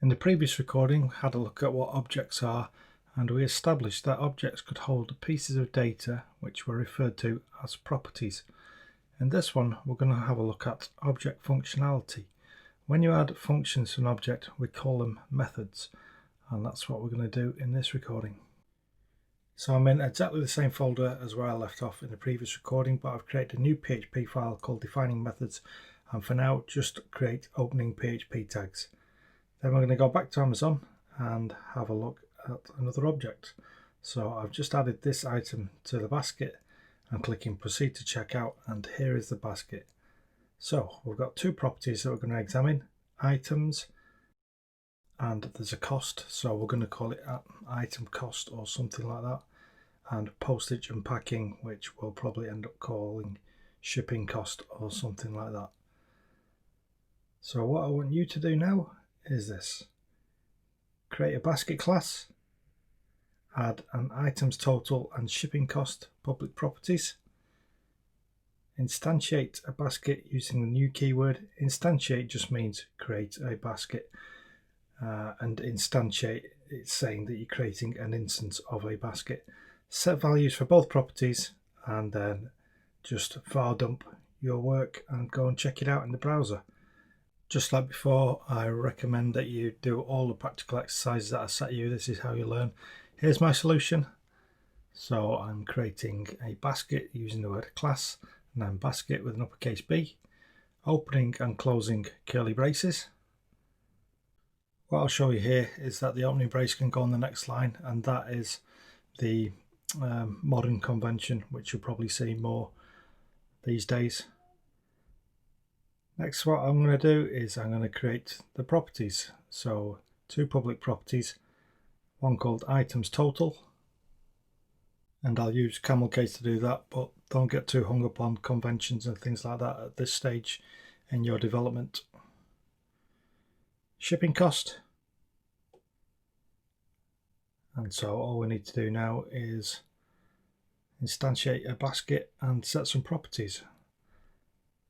In the previous recording, we had a look at what objects are, and we established that objects could hold pieces of data which were referred to as properties. In this one, we're going to have a look at object functionality. When you add functions to an object, we call them methods, and that's what we're going to do in this recording. So I'm in exactly the same folder as where I left off in the previous recording, but I've created a new PHP file called defining methods, and for now just create opening PHP tags. Then we're going to go back to Amazon and have a look at another object. So I've just added this item to the basket and clicking proceed to checkout, and here is the basket. So we've got two properties that we're going to examine, items, and there's a cost, so we're going to call it item cost or something like that, and postage and packing, which we'll probably end up calling shipping cost or something like that. So what I want you to do now is this: create a basket class, add an items total and shipping cost public properties, instantiate a basket using the new keyword. Instantiate just means create a basket, and instantiate, it's saying that you're creating an instance of a basket. Set values for both properties, and then just file dump your work and go and check it out in the browser. Just like before, I recommend that you do all the practical exercises that I set you. This is how you learn. Here's my solution. So I'm creating a basket using the word class, and then basket with an uppercase B, opening and closing curly braces. What I'll show you here is that the opening brace can go on the next line, and that is the modern convention, which you'll probably see more these days. Next, what I'm going to do is I'm going to create the properties. So two public properties, one called items total, and I'll use camel case to do that, but don't get too hung up on conventions and things like that at this stage in your development. Shipping cost. And so all we need to do now is instantiate a basket and set some properties.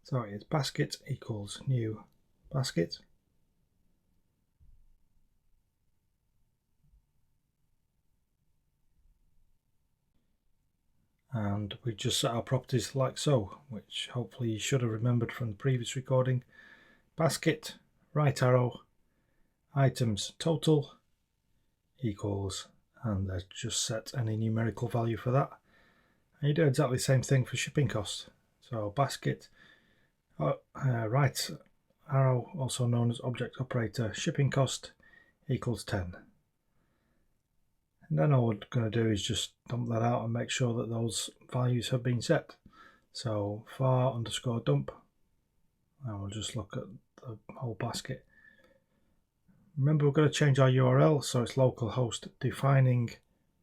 So it's basket equals new basket. And we just set our properties like so, which hopefully you should have remembered from the previous recording. Basket, right arrow, items total equals, and let's just set any numerical value for that. And you do exactly the same thing for shipping cost. So basket, right arrow, also known as object operator, shipping cost equals 10. And then all we're going to do is just dump that out and make sure that those values have been set. So var underscore dump, and we'll just look at the whole basket. Remember, we're going to change our URL, so it's localhost defining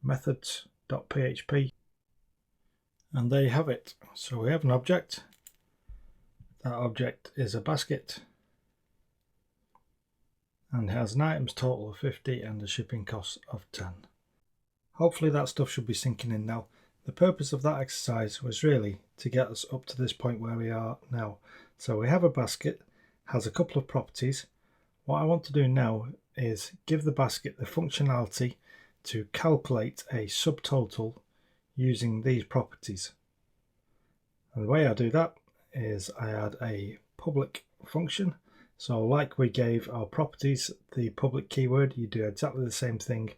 methods.php. And there you have it. So we have an object. That object is a basket and has an items total of 50 and a shipping cost of 10. Hopefully that stuff should be sinking in now. The purpose of that exercise was really to get us up to this point where we are now. So we have a basket, has a couple of properties. What I want to do now is give the basket the functionality to calculate a subtotal using these properties. And the way I do that is I add a public function. So like we gave our properties the public keyword, you do exactly the same thing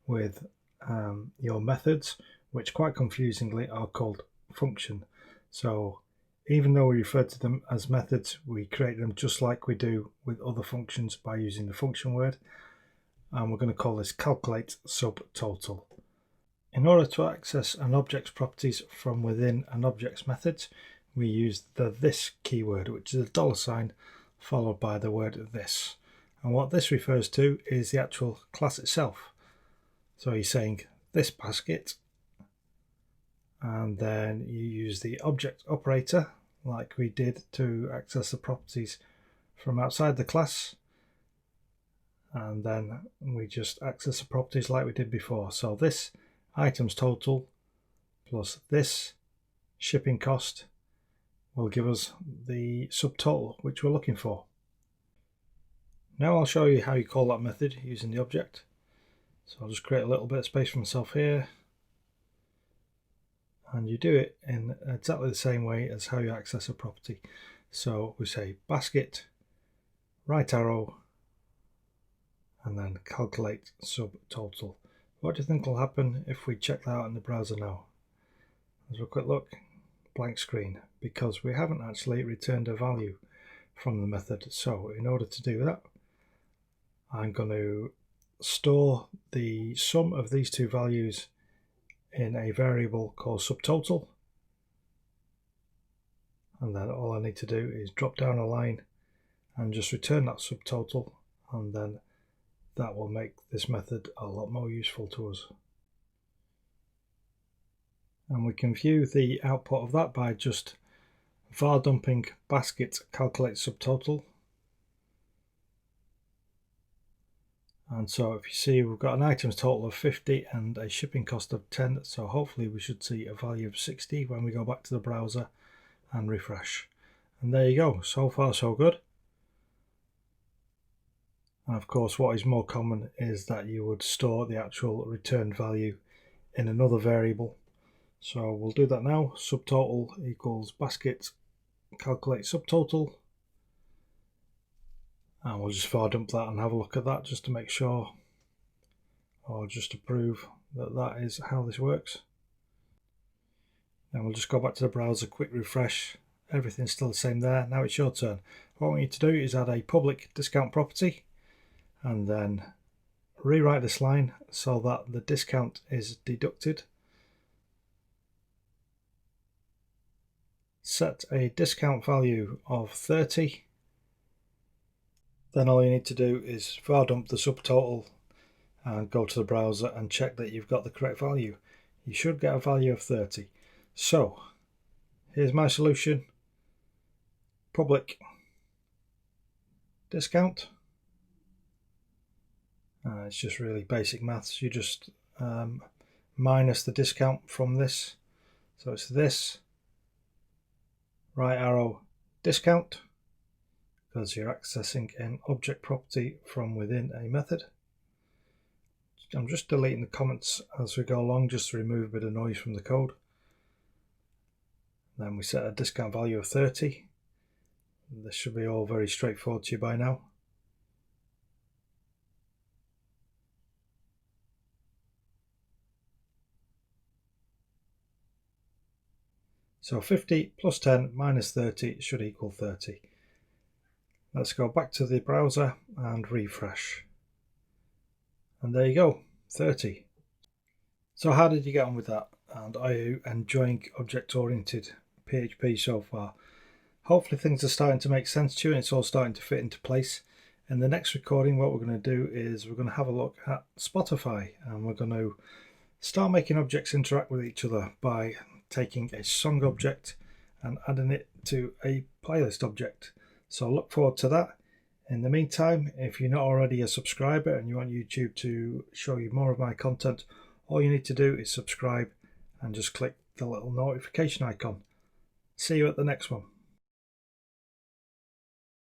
with your methods, which quite confusingly are called function. So even though we refer to them as methods, we create them just like we do with other functions by using the function word. And we're going to call this calculate subtotal. In order to access an object's properties from within an object's methods, we use the this keyword, which is a $sign followed by the word this. And what this refers to is the actual class itself. So you're saying this basket, and then you use the object operator like we did to access the properties from outside the class, and then we just access the properties like we did before. So this items total plus this shipping cost will give us the subtotal which we're looking for. Now I'll show you how you call that method using the object. So I'll just create a little bit of space for myself here. And you do it in exactly the same way as how you access a property. So we say basket, right arrow, and then calculate subtotal. What do you think will happen if we check that out in the browser now? Let's have a quick look. Blank screen, because we haven't actually returned a value from the method. So in order to do that, I'm going to store the sum of these two values in a variable called subtotal, and then all I need to do is drop down a line and just return that subtotal, and then that will make this method a lot more useful to us. And we can view the output of that by just var dumping basket calculate subtotal. And so if you see, we've got an items total of 50 and a shipping cost of 10, so hopefully we should see a value of 60 when we go back to the browser and refresh. And there you go, so far so good. And of course what is more common is that you would store the actual returned value in another variable. So we'll do that now. Subtotal equals basket calculate subtotal. And we'll just var dump that and have a look at that just to make sure, or just to prove that that is how this works. And we'll just go back to the browser, quick refresh, everything's still the same there. Now it's your turn. What we need to do is add a public discount property and then rewrite this line so that the discount is deducted. Set a discount value of 30. Then all you need to do is var dump the subtotal and go to the browser and check that you've got the correct value. You should get a value of 30. So here's my solution. Public discount. It's just really basic maths. You just minus the discount from this. So it's this, right arrow, discount, because you're accessing an object property from within a method. I'm just deleting the comments as we go along just to remove a bit of noise from the code. Then we set a discount value of 30. This should be all very straightforward to you by now. So 50 plus 10 minus 30 should equal 30. Let's go back to the browser and refresh. And there you go, 30. So how did you get on with that? And are you enjoying Object Oriented PHP so far? Hopefully things are starting to make sense to you and it's all starting to fit into place. In the next recording, what we're going to do is we're going to have a look at Spotify, and we're going to start making objects interact with each other by taking a song object and adding it to a playlist object. So look forward to that. In the meantime, if you're not already a subscriber and you want YouTube to show you more of my content, all you need to do is subscribe and just click the little notification icon. See you at the next one.